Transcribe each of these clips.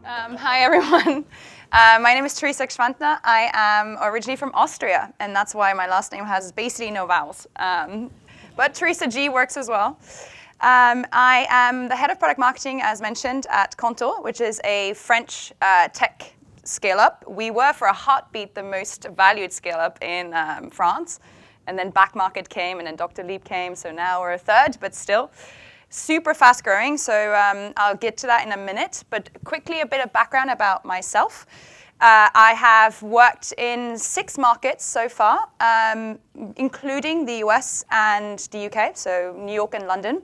Hi everyone. My name is Teresa Schwantner. I am originally from Austria, and that's why my last name has basically no vowels. But Teresa G works as well. I am the head of product marketing, as mentioned, at Contour, which is a French tech scale-up. We were, for a heartbeat, the most valued scale-up in France. And then Back Market came, and then Dr. Lieb came, so now we're a third, but still. Super fast growing, so I'll get to that in a minute. But quickly, a bit of background about myself. I have worked in 6 markets so far, including the US and the UK, so New York and London.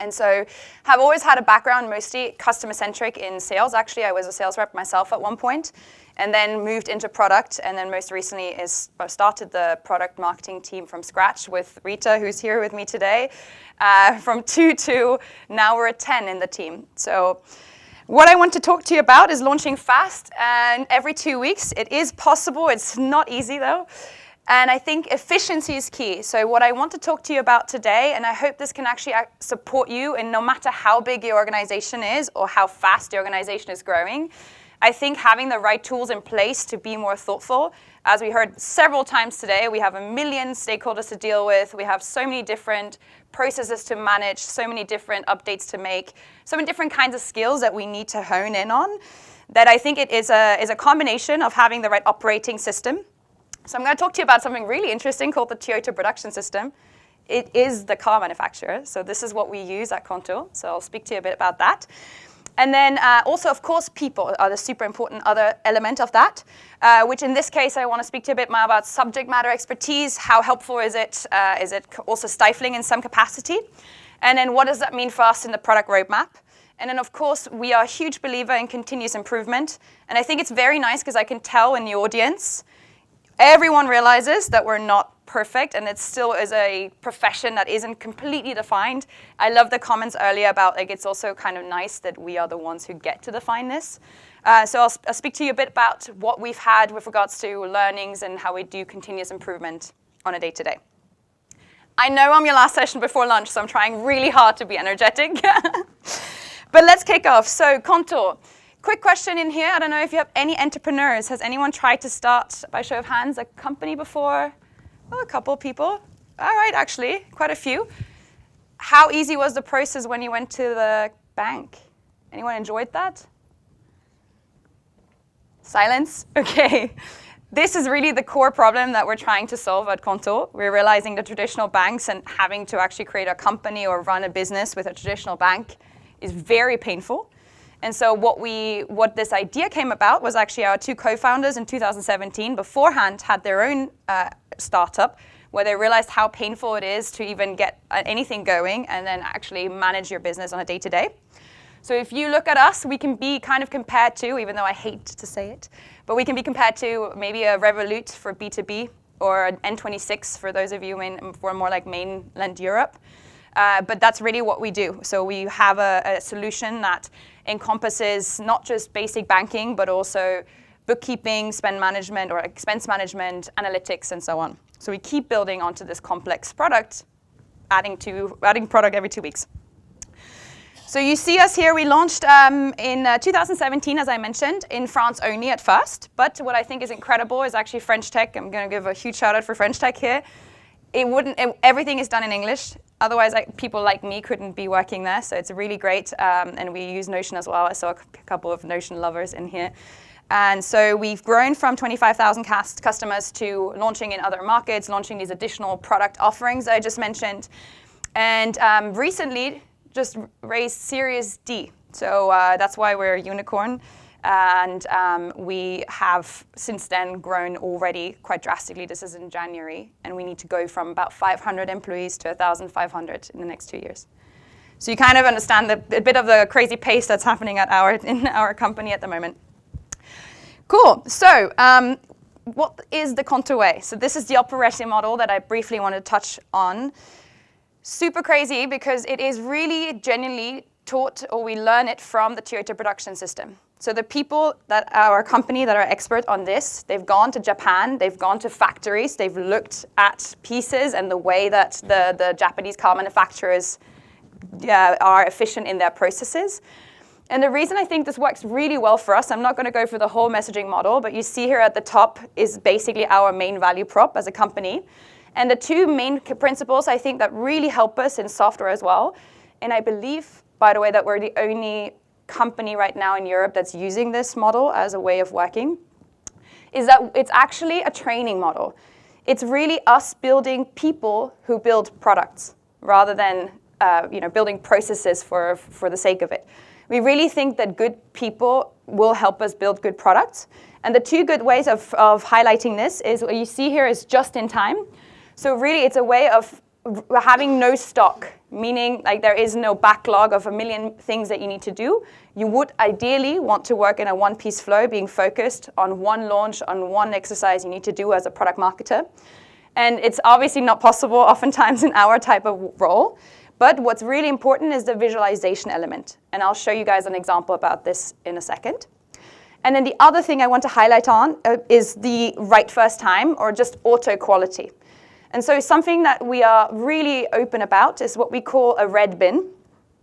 And so have always had a background mostly customer-centric in sales. Actually, I was a sales rep myself at one point, and then moved into product, and then most recently started the product marketing team from scratch with Rita, who's here with me today, from 2 to now we're at 10 in the team. So what I want to talk to you about is launching fast and every 2 weeks. It is possible. It's not easy though. And I think efficiency is key. So what I want to talk to you about today, and I hope this can actually support you in no matter how big your organization is or how fast your organization is growing, I think having the right tools in place to be more thoughtful. As we heard several times today, we have 1 million stakeholders to deal with. We have so many different processes to manage, so many different updates to make, so many different kinds of skills that we need to hone in on, that I think it is a combination of having the right operating system. So I'm going to talk to you about something really interesting called the Toyota Production System. It is the car manufacturer, so this is what we use at Contour. So I'll speak to you a bit about that. And then also, of course, people are the super important other element of that, which in this case, I want to speak to you a bit more about subject matter expertise. How helpful is it? Is it also stifling in some capacity? And then what does that mean for us in the product roadmap? And then, of course, we are a huge believer in continuous improvement. And I think it's very nice because I can tell in the audience, everyone realizes that we're not perfect, and it still is a profession that isn't completely defined. I love the comments earlier about it's also kind of nice that we are the ones who get to define this. So I'll speak to you a bit about what we've had with regards to learnings and how we do continuous improvement on a day-to-day. I know I'm your last session before lunch, so I'm trying really hard to be energetic. But let's kick off. So Contour. Quick question in here. I don't know if you have any entrepreneurs. Has anyone tried to start, by show of hands, a company before? Oh, a couple of people. All right, actually, quite a few. How easy was the process when you went to the bank? Anyone enjoyed that? Silence? Okay. This is really the core problem that we're trying to solve at Contour. We're realizing the traditional banks and having to actually create a company or run a business with a traditional bank is very painful. And so what this idea came about was actually our 2 co-founders in 2017 beforehand had their own startup where they realized how painful it is to even get anything going and then actually manage your business on a day-to-day. So if you look at us, we can be kind of compared to, even though I hate to say it, but we can be compared to maybe a Revolut for B2B or an N26 for those of you for more like mainland Europe. But that's really what we do. So we have a solution that encompasses not just basic banking, but also bookkeeping, spend management, or expense management, analytics, and so on. So we keep building onto this complex product, adding product every 2 weeks. So you see us here. We launched in 2017, as I mentioned, in France only at first. But what I think is incredible is actually French tech. I'm going to give a huge shout out for French tech here. Everything is done in English. Otherwise, people like me couldn't be working there, so it's really great. And we use Notion as well. I saw a couple of Notion lovers in here. And so we've grown from 25,000 customers to launching in other markets, launching these additional product offerings that I just mentioned. And recently, just raised Series D. So that's why we're a unicorn. And we have since then grown already quite drastically. This is in January, and we need to go from about 500 employees to 1,500 in the next 2 years. So you kind of understand a bit of the crazy pace that's happening in our company at the moment. Cool. So what is the Contour way? So this is the operating model that I briefly want to touch on. Super crazy because it is really genuinely taught or we learn it from the Toyota production system. So the people that our company that are expert on this, they've gone to Japan, they've gone to factories, they've looked at pieces and the way that the Japanese car manufacturers are efficient in their processes. And the reason I think this works really well for us, I'm not going to go through the whole messaging model, but you see here at the top is basically our main value prop as a company. And the two main principles I think that really help us in software as well, and I believe, by the way, that we're the only company right now in Europe that's using this model as a way of working, is that it's actually a training model. It's really us building people who build products rather than building processes for the sake of it. We really think that good people will help us build good products. And the two good ways of highlighting this is what you see here is just in time. So really it's a way of having no stock, meaning like there is no backlog of a million things that you need to do. You would ideally want to work in a one-piece flow, being focused on one launch, on one exercise you need to do as a product marketer. And it's obviously not possible oftentimes in our type of role. But what's really important is the visualization element. And I'll show you guys an example about this in a second. And then the other thing I want to highlight on is the right first time, or just auto quality. And so something that we are really open about is what we call a red bin.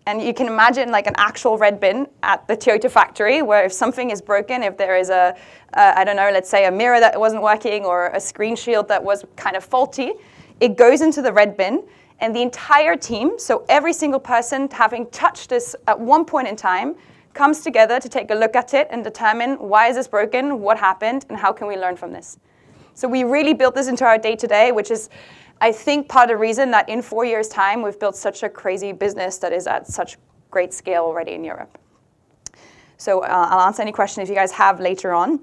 And you can imagine like an actual red bin at the Toyota factory, where if something is broken, if there is let's say a mirror that wasn't working or a screen shield that was kind of faulty, it goes into the red bin. And the entire team, so every single person having touched this at one point in time, comes together to take a look at it and determine why is this broken, what happened, and how can we learn from this. So we really built this into our day-to-day, which is, I think, part of the reason that in 4 years' time, we've built such a crazy business that is at such great scale already in Europe. So I'll answer any questions you guys have later on.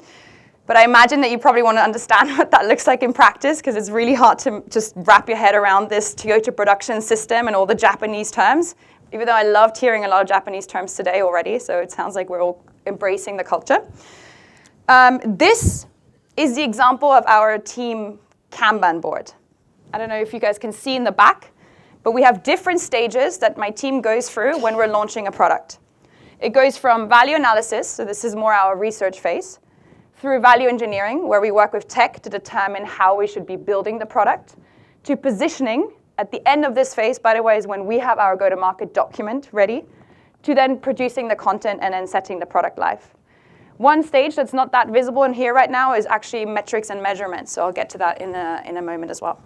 But I imagine that you probably want to understand what that looks like in practice, because it's really hard to just wrap your head around this Toyota production system and all the Japanese terms, even though I loved hearing a lot of Japanese terms today already, so it sounds like we're all embracing the culture. This is the example of our team Kanban board. I don't know if you guys can see in the back, but we have different stages that my team goes through when we're launching a product. It goes from value analysis, so this is more our research phase, through value engineering, where we work with tech to determine how we should be building the product, to positioning. At the end of this phase, by the way, is when we have our go-to-market document ready, to then producing the content and then setting the product live. One stage that's not that visible in here right now is actually metrics and measurements, so I'll get to that in a moment as well.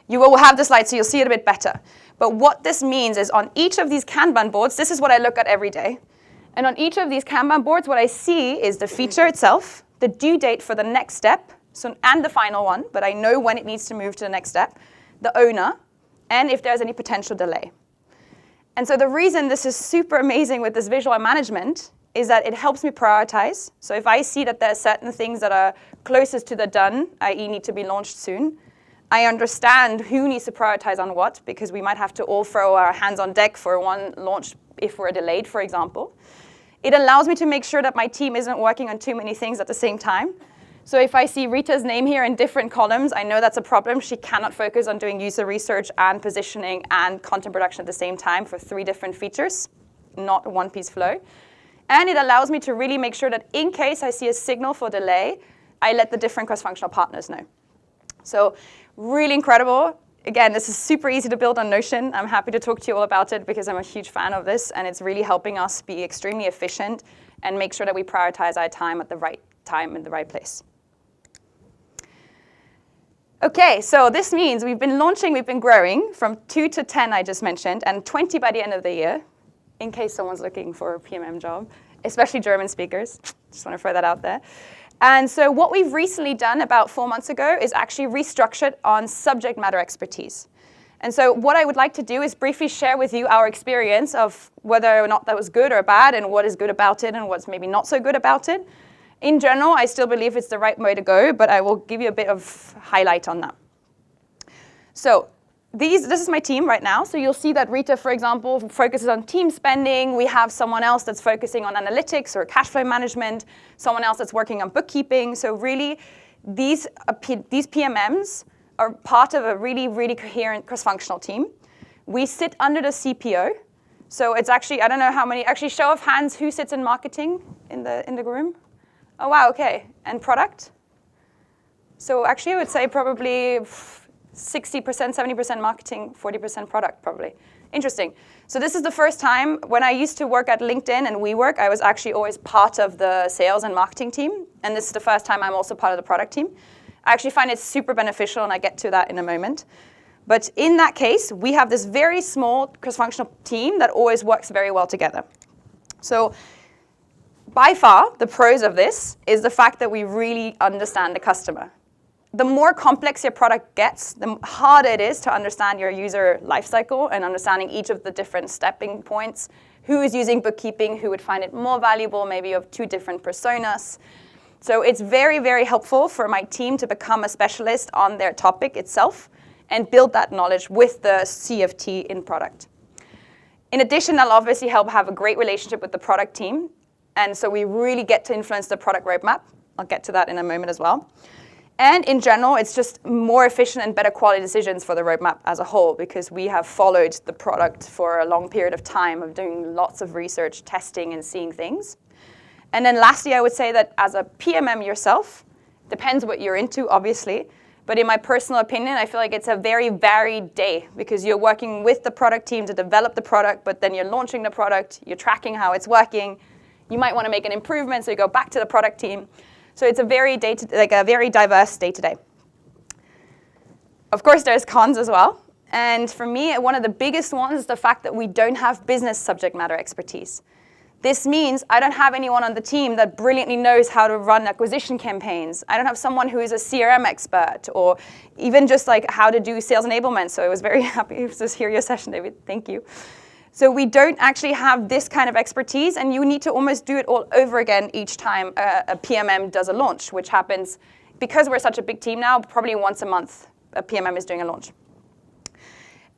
You will have the slide, so you'll see it a bit better. But what this means is on each of these Kanban boards, this is what I look at every day. And on each of these Kanban boards, what I see is the feature itself, the due date for the next step, and the final one, but I know when it needs to move to the next step, the owner, and if there's any potential delay. And so the reason this is super amazing with this visual management is that it helps me prioritize. So if I see that there are certain things that are closest to the done, i.e. need to be launched soon, I understand who needs to prioritize on what, because we might have to all throw our hands on deck for one launch if we're delayed, for example. It allows me to make sure that my team isn't working on too many things at the same time. So if I see Rita's name here in different columns, I know that's a problem. She cannot focus on doing user research and positioning and content production at the same time for 3 different features, not a one-piece flow. And it allows me to really make sure that in case I see a signal for delay, I let the different cross-functional partners know. So really incredible. Again, this is super easy to build on Notion. I'm happy to talk to you all about it because I'm a huge fan of this, and it's really helping us be extremely efficient and make sure that we prioritize our time at the right time in the right place. Okay, so this means we've been growing from 2 to 10 I just mentioned, and 20 by the end of the year, in case someone's looking for a PMM job, especially German speakers. Just want to throw that out there. And so what we've recently done about 4 months ago is actually restructured on subject matter expertise. And so what I would like to do is briefly share with you our experience of whether or not that was good or bad, and what is good about it and what's maybe not so good about it. In general, I still believe it's the right way to go, but I will give you a bit of highlight on that. So this is my team right now. So you'll see that Rita, for example, focuses on team spending. We have someone else that's focusing on analytics or cash flow management, someone else that's working on bookkeeping. So really, these PMMs are part of a really, really coherent cross-functional team. We sit under the CPO. So it's actually, I don't know how many, actually show of hands, who sits in marketing in the room? Oh, wow, okay. And product? So actually I would say probably 60%, 70% marketing, 40% product probably. Interesting. So this is the first time when I used to work at LinkedIn and WeWork, I was actually always part of the sales and marketing team. And this is the first time I'm also part of the product team. I actually find it super beneficial, and I get to that in a moment. But in that case, we have this very small cross-functional team that always works very well together. So by far, the pros of this is the fact that we really understand the customer. The more complex your product gets, the harder it is to understand your user lifecycle and understanding each of the different stepping points. Who is using bookkeeping, who would find it more valuable, maybe you have two different personas. So it's very, very helpful for my team to become a specialist on their topic itself and build that knowledge with the CFT in product. In addition, I'll obviously help have a great relationship with the product team. And so we really get to influence the product roadmap. I'll get to that in a moment as well. And in general, it's just more efficient and better quality decisions for the roadmap as a whole, because we have followed the product for a long period of time of doing lots of research, testing, and seeing things. And then lastly, I would say that as a PMM yourself, depends what you're into, obviously, but in my personal opinion, I feel like it's a very varied day because you're working with the product team to develop the product, but then you're launching the product, you're tracking how it's working. You might want to make an improvement, so you go back to the product team. So it's a very diverse day-to-day. Of course, there's cons as well. And for me, one of the biggest ones is the fact that we don't have business subject matter expertise. This means I don't have anyone on the team that brilliantly knows how to run acquisition campaigns. I don't have someone who is a CRM expert or even just like how to do sales enablement. So I was very happy to hear your session, David. Thank you. So we don't actually have this kind of expertise, and you need to almost do it all over again each time a PMM does a launch, which happens because we're such a big team now, probably once a month a PMM is doing a launch.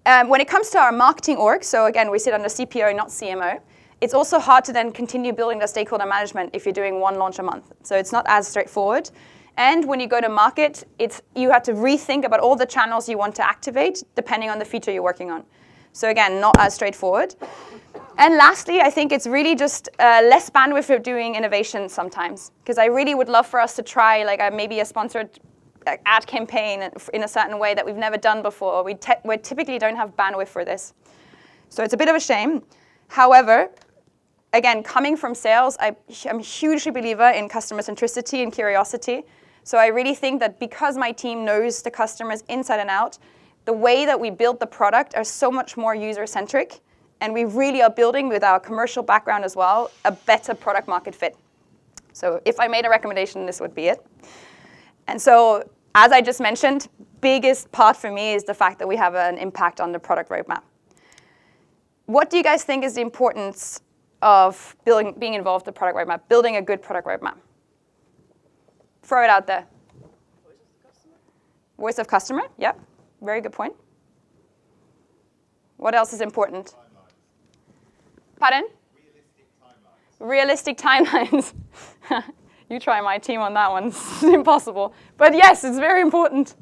When it comes to our marketing org, so again, we sit under CPO, not CMO, it's also hard to then continue building the stakeholder management if you're doing one launch a month. So it's not as straightforward. And when you go to market, you have to rethink about all the channels you want to activate depending on the feature you're working on. So again, not as straightforward. And lastly, I think it's really just less bandwidth for doing innovation sometimes. Because I really would love for us to try maybe a sponsored ad campaign in a certain way that we've never done before. We typically don't have bandwidth for this. So it's a bit of a shame. However, again, coming from sales, I'm a huge believer in customer centricity and curiosity. So I really think that because my team knows the customers inside and out, the way that we build the product are so much more user-centric, and we really are building, with our commercial background as well, a better product market fit. So if I made a recommendation, this would be it. And so, as I just mentioned, biggest part for me is the fact that we have an impact on the product roadmap. What do you guys think is the importance of being involved in the product roadmap, building a good product roadmap? Throw it out there. Voice of the customer. Voice of customer, yep. Very good point. What else is important? Timelines. Pardon? Realistic timelines. You try my team on that one. It's impossible. But yes, it's very important.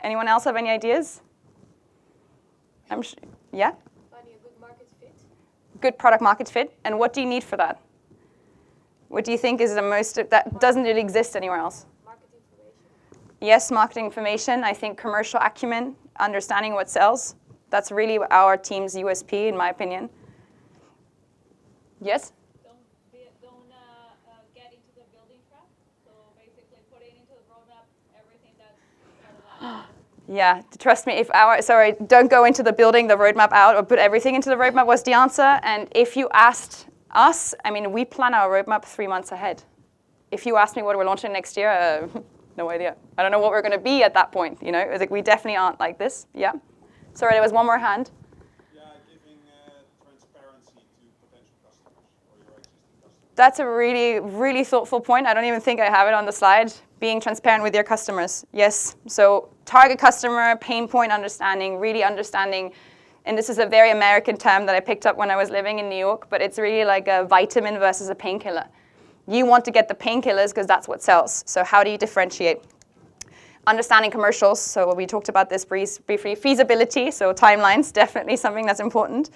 Anyone else have any ideas? Yeah? Finding a good market fit. Good product market fit. And what do you need for that? What do you think is the most, that doesn't really exist anywhere else? Yes, marketing information. I think commercial acumen, understanding what sells. That's really our team's USP, in my opinion. Yes? Don't get into the building trap. So basically putting into the roadmap everything that's Yeah, trust me, don't go into the building the roadmap out or put everything into the roadmap was the answer. And if you asked us, we plan our roadmap 3 months ahead. If you asked me what we're launching next year, no idea. I don't know what we're going to be at that point. It's like we definitely aren't like this. Yeah. Sorry, there was one more hand. Yeah, giving transparency to potential customers or your existing customers. That's a really, really thoughtful point. I don't even think I have it on the slide. Being transparent with your customers. Yes. So target customer, pain point understanding, really understanding. And this is a very American term that I picked up when I was living in New York, but it's really like a vitamin versus a painkiller. You want to get the painkillers because that's what sells. So how do you differentiate? Understanding commercials, so we talked about this briefly. Feasibility, so timelines, definitely something that's important.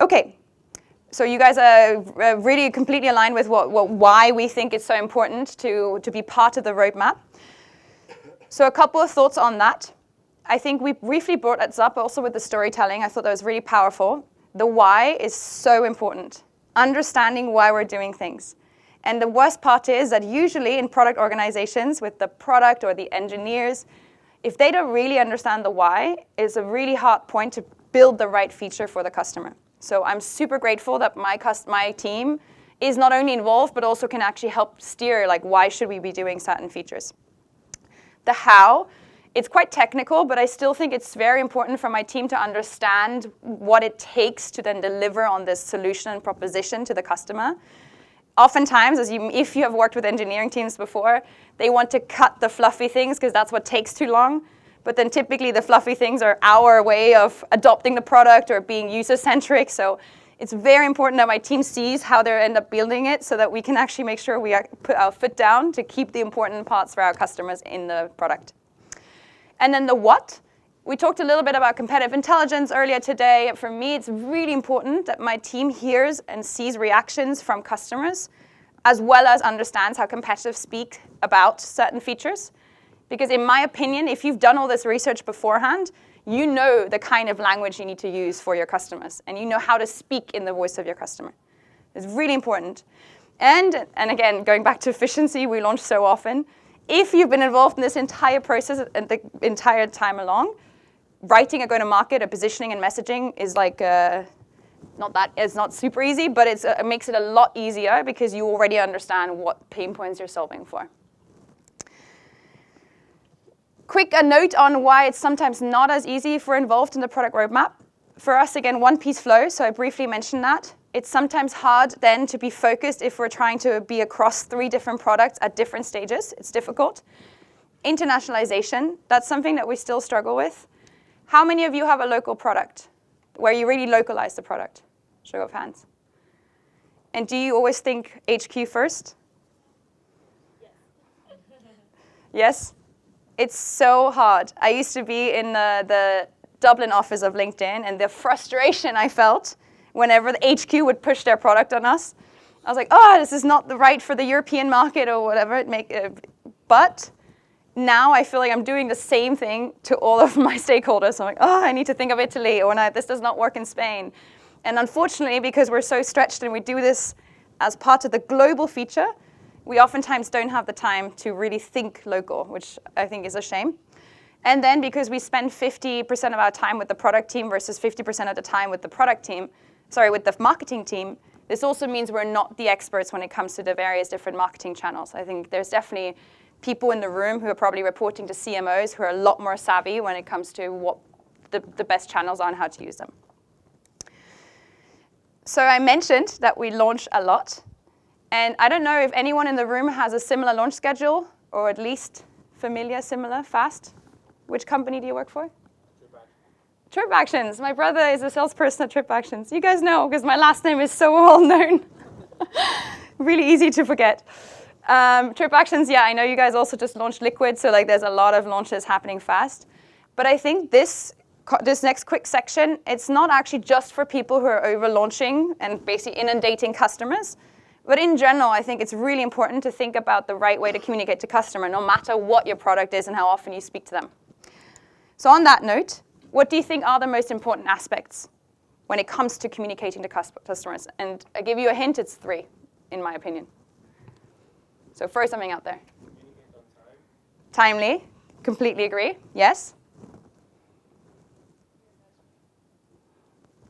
Okay, so you guys are really completely aligned with why we think it's so important to be part of the roadmap. So a couple of thoughts on that. I think we briefly brought it up also with the storytelling. I thought that was really powerful. The why is so important. Understanding why we're doing things. And the worst part is that usually in product organizations with the product or the engineers, if they don't really understand the why, it's a really hard point to build the right feature for the customer. So I'm super grateful that my team is not only involved, but also can actually help steer, like, why should we be doing certain features. The how, it's quite technical, but I still think it's very important for my team to understand what it takes to then deliver on this solution and proposition to the customer. Oftentimes, if you have worked with engineering teams before, they want to cut the fluffy things because that's what takes too long. But then typically the fluffy things are our way of adopting the product or being user-centric. So it's very important that my team sees how they end up building it so that we can actually make sure we put our foot down to keep the important parts for our customers in the product. And then the what. We talked a little bit about competitive intelligence earlier today. For me, it's really important that my team hears and sees reactions from customers, as well as understands how competitors speak about certain features. Because in my opinion, if you've done all this research beforehand, you know the kind of language you need to use for your customers, and you know how to speak in the voice of your customer. It's really important. And again, going back to efficiency, we launch so often. If you've been involved in this entire process and the entire time along, writing a go-to-market, a positioning and messaging is like, it's not super easy, but it makes it a lot easier because you already understand what pain points you're solving for. Quick note on why it's sometimes not as easy if we're involved in the product roadmap. For us, again, one-piece flow, so I briefly mentioned that. It's sometimes hard then to be focused if we're trying to be across 3 different products at different stages. It's difficult. Internationalization, that's something that we still struggle with. How many of you have a local product where you really localize the product? Show of hands. And do you always think HQ first? Yes? It's so hard. I used to be in the Dublin office of LinkedIn, and the frustration I felt whenever the HQ would push their product on us. I was like, oh, this is not the right for the European market or whatever. But now I feel like I'm doing the same thing to all of my stakeholders. I'm like, oh, I need to think of Italy, or no, this does not work in Spain. And unfortunately, because we're so stretched and we do this as part of the global feature, we oftentimes don't have the time to really think local, which I think is a shame. And then because we spend 50% of our time with the product team versus 50% of the time with the with the marketing team, this also means we're not the experts when it comes to the various different marketing channels. I think there's definitely people in the room who are probably reporting to CMOs who are a lot more savvy when it comes to what the best channels are and how to use them. So I mentioned that we launch a lot. And I don't know if anyone in the room has a similar launch schedule, or at least familiar, similar, fast. Which company do you work for? Trip Actions. My brother is a salesperson at Trip Actions. You guys know, because my last name is so well known. Really easy to forget. Trip Actions, yeah, I know you guys also just launched Liquid, so like there's a lot of launches happening fast. But I think this next quick section, it's not actually just for people who are over-launching and basically inundating customers. But in general, I think it's really important to think about the right way to communicate to customer, no matter what your product is and how often you speak to them. So on that note, what do you think are the most important aspects when it comes to communicating to customers? And I give you a hint, it's 3, in my opinion. So throw something out there. Communicate on time. Timely, completely agree. Yes?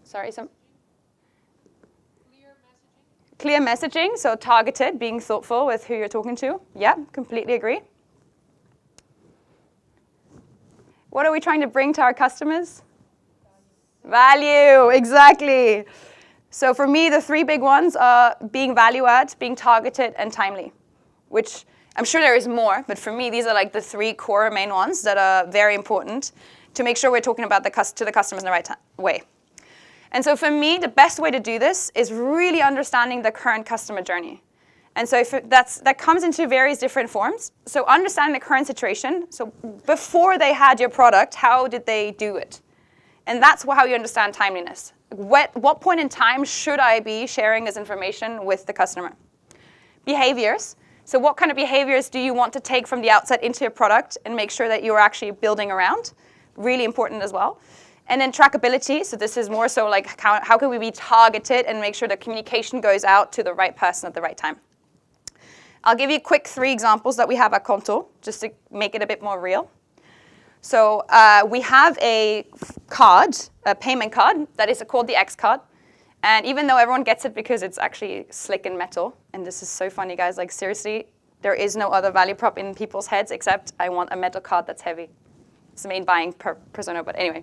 Sorry, Clear messaging, so targeted, being thoughtful with who you're talking to. Yeah, completely agree. What are we trying to bring to our customers? Value, exactly. So for me, the 3 big ones are being value add, being targeted, and timely, which I'm sure there is more, but for me, these are like the 3 core main ones that are very important to make sure we're talking about to the customers in the right way. And so for me, the best way to do this is really understanding the current customer journey. And so that comes into various different forms. So understanding the current situation. So before they had your product, how did they do it? And that's how you understand timeliness. What point in time should I be sharing this information with the customer? Behaviors. So what kind of behaviors do you want to take from the outset into your product and make sure that you're actually building around? Really important as well. And then trackability. So this is more so like how can we be targeted and make sure the communication goes out to the right person at the right time. I'll give you quick 3 examples that we have at Konto, just to make it a bit more real. So we have a card, a payment card, that is called the X card. And even though everyone gets it because it's actually slick and metal, and this is so funny, guys, like seriously, there is no other value prop in people's heads except I want a metal card that's heavy. It's the main buying persona, but anyway.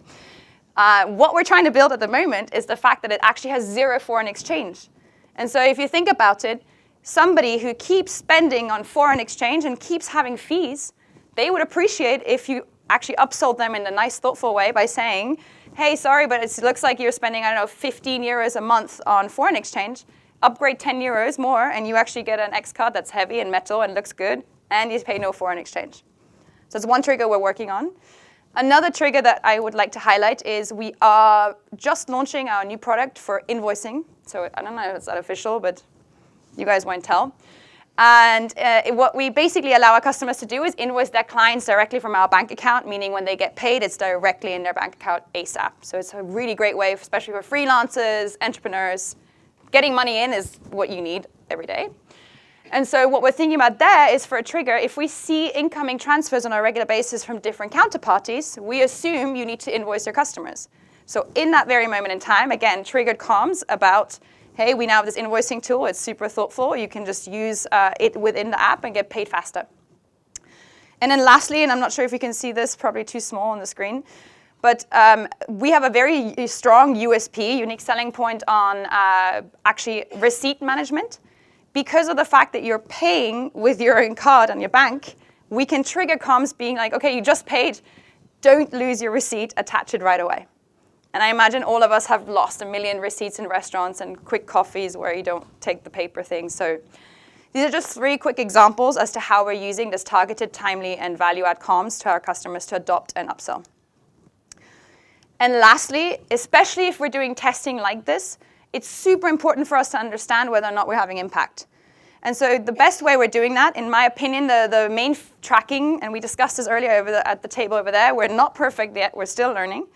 What we're trying to build at the moment is the fact that it actually has 0 foreign exchange. And so if you think about it, somebody who keeps spending on foreign exchange and keeps having fees, they would appreciate if you actually upsold them in a nice, thoughtful way by saying, hey, sorry, but it looks like you're spending, I don't know, 15 euros a month on foreign exchange. Upgrade 10 euros more, and you actually get an X card that's heavy and metal and looks good, and you pay no foreign exchange. So it's one trigger we're working on. Another trigger that I would like to highlight is we are just launching our new product for invoicing. So I don't know if it's that official, but you guys won't tell. And what we basically allow our customers to do is invoice their clients directly from our bank account, meaning when they get paid, it's directly in their bank account ASAP. So it's a really great way, especially for freelancers, entrepreneurs. Getting money in is what you need every day. And so what we're thinking about there is for a trigger, if we see incoming transfers on a regular basis from different counterparties, we assume you need to invoice your customers. So in that very moment in time, again, triggered comms about, hey, we now have this invoicing tool. It's super thoughtful. You can just use it within the app and get paid faster. And then lastly, and I'm not sure if you can see this, probably too small on the screen, but we have a very strong USP, unique selling point on actually receipt management. Because of the fact that you're paying with your own card on your bank, we can trigger comms being like, okay, you just paid. Don't lose your receipt. Attach it right away. And I imagine all of us have lost a million receipts in restaurants and quick coffees where you don't take the paper thing. So these are just 3 quick examples as to how we're using this targeted, timely, and value-add comms to our customers to adopt and upsell. And lastly, especially if we're doing testing like this, it's super important for us to understand whether or not we're having impact. And so the best way we're doing that, in my opinion, the main tracking, and we discussed this earlier at the table over there, we're not perfect yet, we're still learning.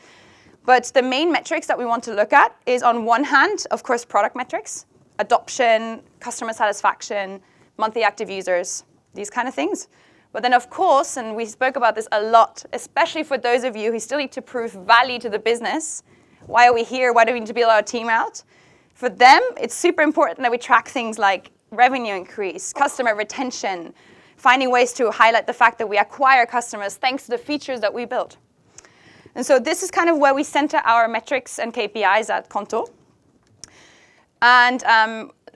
But the main metrics that we want to look at is, on one hand, of course, product metrics, adoption, customer satisfaction, monthly active users, these kind of things. But then, of course, and we spoke about this a lot, especially for those of you who still need to prove value to the business, why are we here? Why do we need to build our team out? For them, it's super important that we track things like revenue increase, customer retention, finding ways to highlight the fact that we acquire customers thanks to the features that we build. And so this is kind of where we center our metrics and KPIs at Konto. And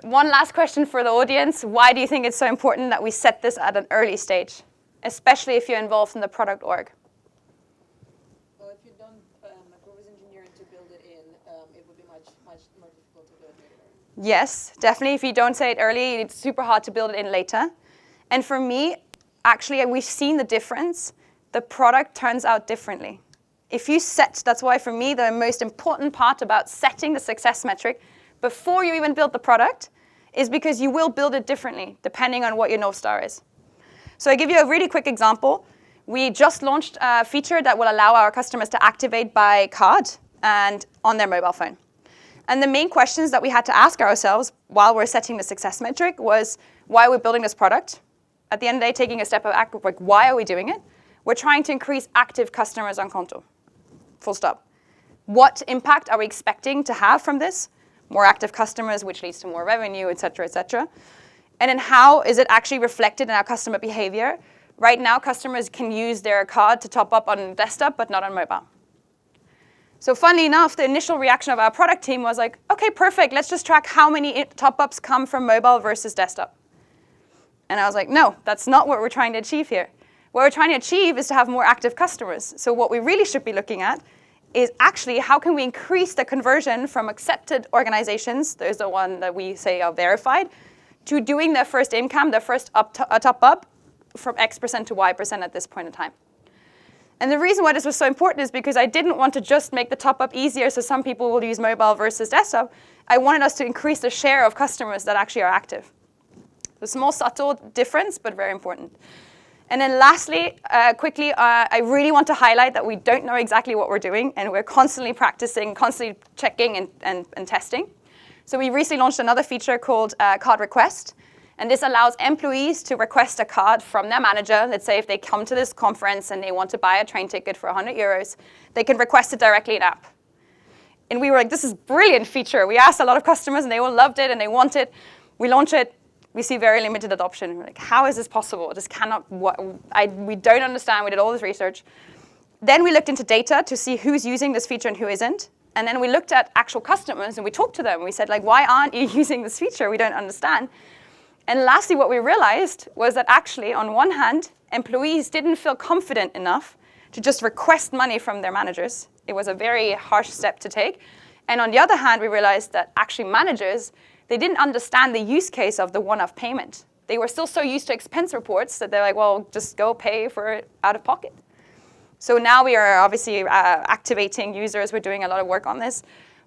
one last question for the audience. Why do you think it's so important that we set this at an early stage, especially if you're involved in the product org? Well, if you don't reverse engineer to build it in, it would be much more difficult to do it later. Yes, definitely. If you don't say it early, it's super hard to build it in later. And for me, actually, we've seen the difference. The product turns out differently. If you set, that's why for me, the most important part about setting the success metric before you even build the product is because you will build it differently depending on what your North Star is. So I give you a really quick example. We just launched a feature that will allow our customers to activate by card and on their mobile phone. And the main questions that we had to ask ourselves while we're setting the success metric was, why are we building this product? At the end of the day, taking a step back, like, why are we doing it? We're trying to increase active customers on Konto. Full stop. What impact are we expecting to have from this? More active customers, which leads to more revenue, et cetera, et cetera. And then how is it actually reflected in our customer behavior? Right now, customers can use their card to top up on desktop, but not on mobile. So funnily enough, the initial reaction of our product team was like, okay, perfect. Let's just track how many top-ups come from mobile versus desktop. And I was like, no, that's not what we're trying to achieve here. What we're trying to achieve is to have more active customers. So what we really should be looking at is actually how can we increase the conversion from accepted organizations, those are the ones that we say are verified, to doing their first income, their first top up from X% to Y% at this point in time. And the reason why this was so important is because I didn't want to just make the top up easier so some people will use mobile versus desktop. I wanted us to increase the share of customers that actually are active. A small, subtle difference, but very important. And then lastly, quickly, I really want to highlight that we don't know exactly what we're doing, and we're constantly practicing, constantly checking and testing. So we recently launched another feature called Card Request, and this allows employees to request a card from their manager. Let's say if they come to this conference and they want to buy a train ticket for 100 euros, they can request it directly in app. And we were like, this is a brilliant feature. We asked a lot of customers, and they all loved it, and they want it. We launch it. We see very limited adoption. We're like, how is this possible? This cannot, we don't understand. We did all this research. Then we looked into data to see who's using this feature and who isn't. And then we looked at actual customers, and we talked to them. We said, like, why aren't you using this feature? We don't understand. And lastly, what we realized was that actually, on one hand, employees didn't feel confident enough to just request money from their managers. It was a very harsh step to take. And on the other hand, we realized that actually managers, they didn't understand the use case of the one-off payment. They were still so used to expense reports that they're like, well, just go pay for it out of pocket. So now we are obviously activating users. We're doing a lot of work on this.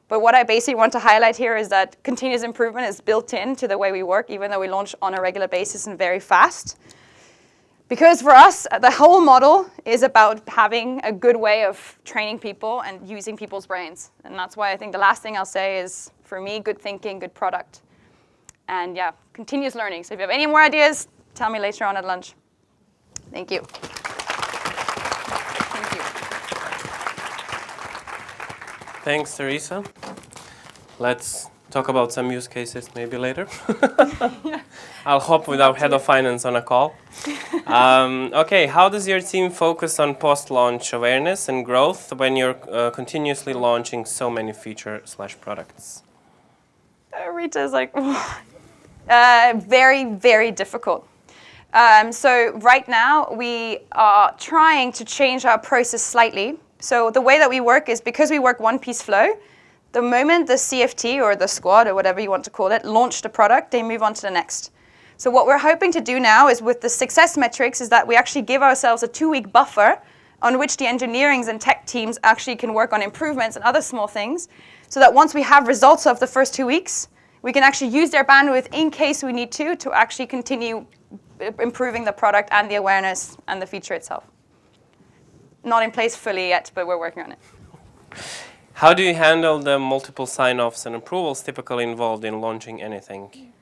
But what I basically want to highlight here is that continuous improvement is built into the way we work, even though we launch on a regular basis and very fast. Because for us, the whole model is about having a good way of training people and using people's brains. And that's why I think the last thing I'll say is, for me, good thinking, good product. And yeah, continuous learning. So if you have any more ideas, tell me later on at lunch. Thank you. Thank you. Thanks, Teresa. Let's talk about some use cases maybe later. I'll hop with our head of finance on a call. Okay, how does your team focus on post-launch awareness and growth when you're continuously launching so many features/products? Rita's like, very, very difficult. So right now, we are trying to change our process slightly. So the way that we work is because we work one-piece flow, the moment the CFT or the squad or whatever you want to call it launched a product, they move on to the next. So what we're hoping to do now is with the success metrics is that we actually give ourselves a 2-week buffer on which the engineering and tech teams actually can work on improvements and other small things, so that once we have results of the first 2 weeks, we can actually use their bandwidth in case we need to actually continue improving the product and the awareness and the feature itself. Not in place fully yet, but we're working on it. How do you handle the multiple sign-offs and approvals typically involved in launching anything?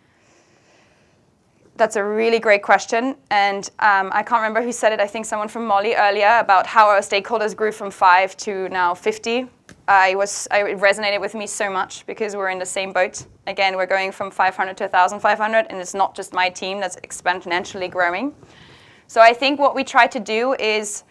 That's a really great question. And I can't remember who said it. I think someone from Molly earlier about how our stakeholders grew from 5 to now 50. It resonated with me so much because we're in the same boat. Again, we're going from 500 to 1,500, and it's not just my team that's exponentially growing. So I think what we try to do is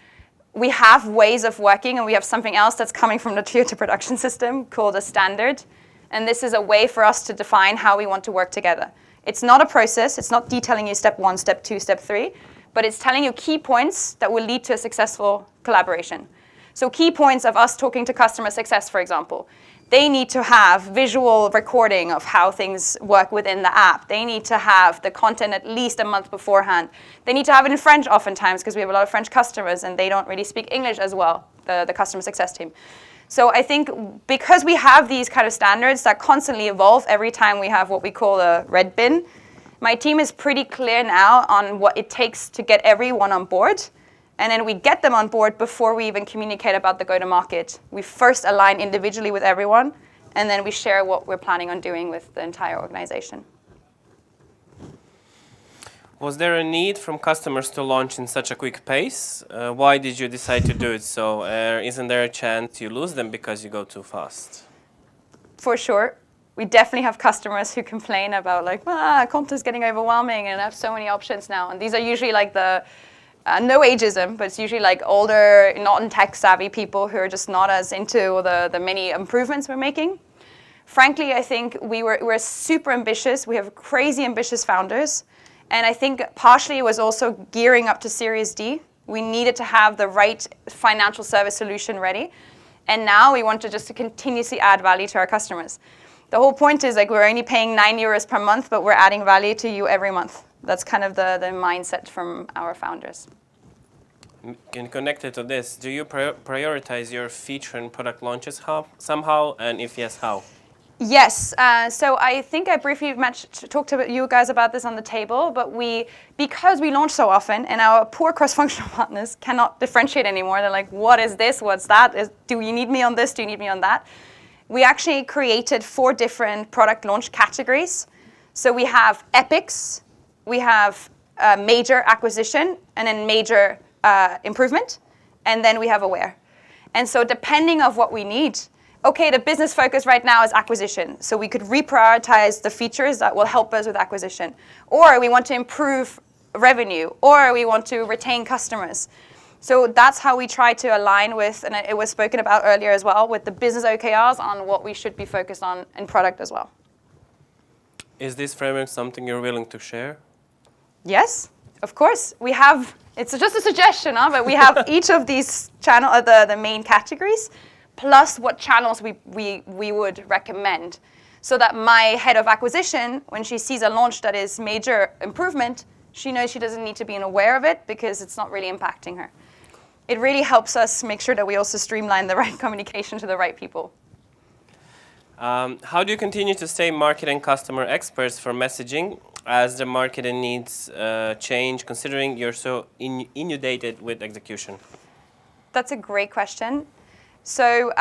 we have ways of working, and we have something else that's coming from the Toyota production system called a standard. And this is a way for us to define how we want to work together. It's not a process. It's not detailing you step 1, step 2, step 3, but it's telling you key points that will lead to a successful collaboration. So key points of us talking to customer success, for example. They need to have visual recording of how things work within the app. They need to have the content at least a month beforehand. They need to have it in French oftentimes because we have a lot of French customers and they don't really speak English as well, the customer success team. So I think because we have these kind of standards that constantly evolve every time we have what we call a red bin, my team is pretty clear now on what it takes to get everyone on board. And then we get them on board before we even communicate about the go-to-market. We first align individually with everyone, and then we share what we're planning on doing with the entire organization. Was there a need from customers to launch in such a quick pace? Why did you decide to do it so? Isn't there a chance you lose them because you go too fast? For sure. We definitely have customers who complain about like, content's getting overwhelming and I have so many options now. And these are usually like the no ageism, but it's usually like older, not in tech savvy people who are just not as into the many improvements we're making. Frankly, I think we're super ambitious. We have crazy ambitious founders. And I think partially it was also gearing up to Series D. We needed to have the right financial service solution ready. And now we want to just continuously add value to our customers. The whole point is like we're only paying 9 euros per month, but we're adding value to you every month. That's kind of the mindset from our founders. And connected to this, do you prioritize your feature and product launches somehow? And if yes, how? Yes, so I think I briefly talked to you guys about this on the table, but because we launch so often and our poor cross-functional partners cannot differentiate anymore, they're like, what is this, what's that, do you need me on this, do you need me on that? We actually created 4 different product launch categories. So we have epics, we have major acquisition, and then major improvement, and then we have aware. And so depending on what we need, okay, the business focus right now is acquisition. So we could reprioritize the features that will help us with acquisition. Or we want to improve revenue, or we want to retain customers. So that's how we try to align with, and it was spoken about earlier as well, with the business OKRs on what we should be focused on in product as well. Is this framework something you're willing to share? Yes, of course. We have, it's just a suggestion, but we have each of these the main categories, plus what channels we would recommend. So that my head of acquisition, when she sees a launch that is major improvement, she knows she doesn't need to be aware of it because it's not really impacting her. It really helps us make sure that we also streamline the right communication to the right people. How do you continue to stay market and customer experts for messaging as the market and needs change, considering you're so inundated with execution? That's a great question. So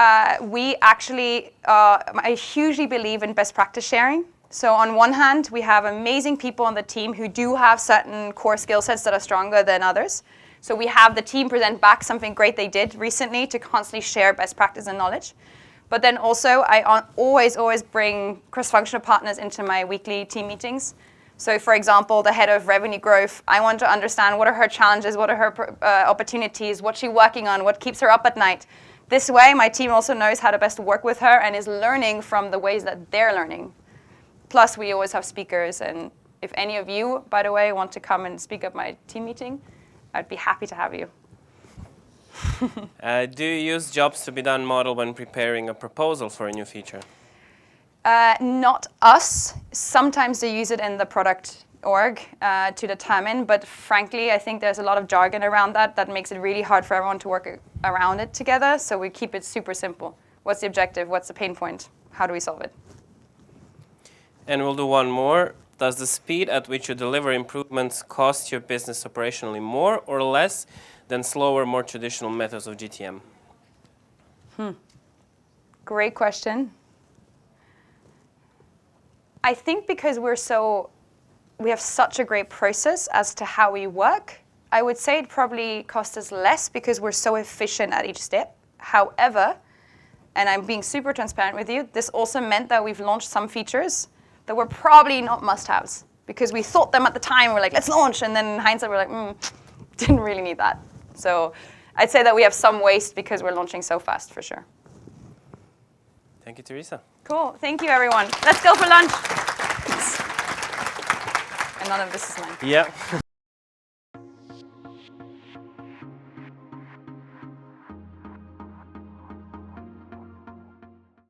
we actually, I hugely believe in best practice sharing. So on one hand, we have amazing people on the team who do have certain core skill sets that are stronger than others. So we have the team present back something great they did recently to constantly share best practice and knowledge. But then also, I always bring cross-functional partners into my weekly team meetings. So for example, the head of revenue growth, I want to understand what are her challenges, what are her opportunities, what's she working on, what keeps her up at night. This way, my team also knows how to best work with her and is learning from the ways that they're learning. Plus, we always have speakers, and if any of you, by the way, want to come and speak at my team meeting, I'd be happy to have you. Do you use jobs to be done model when preparing a proposal for a new feature? Not us. Sometimes they use it in the product org to determine, but frankly, I think there's a lot of jargon around that makes it really hard for everyone to work around it together, so we keep it super simple. What's the objective? What's the pain point? How do we solve it? And we'll do one more. Does the speed at which you deliver improvements cost your business operationally more or less than slower, more traditional methods of GTM? Great question. I think because we have such a great process as to how we work, I would say it probably costs us less because we're so efficient at each step. However, and I'm being super transparent with you, this also meant that we've launched some features that were probably not must-haves because we thought them at the time, we're like, let's launch, and then in hindsight, we're like, didn't really need that. So I'd say that we have some waste because we're launching so fast, for sure. Thank you, Teresa. Cool. Thank you, everyone. Let's go for lunch. And none of this is mine. Yeah.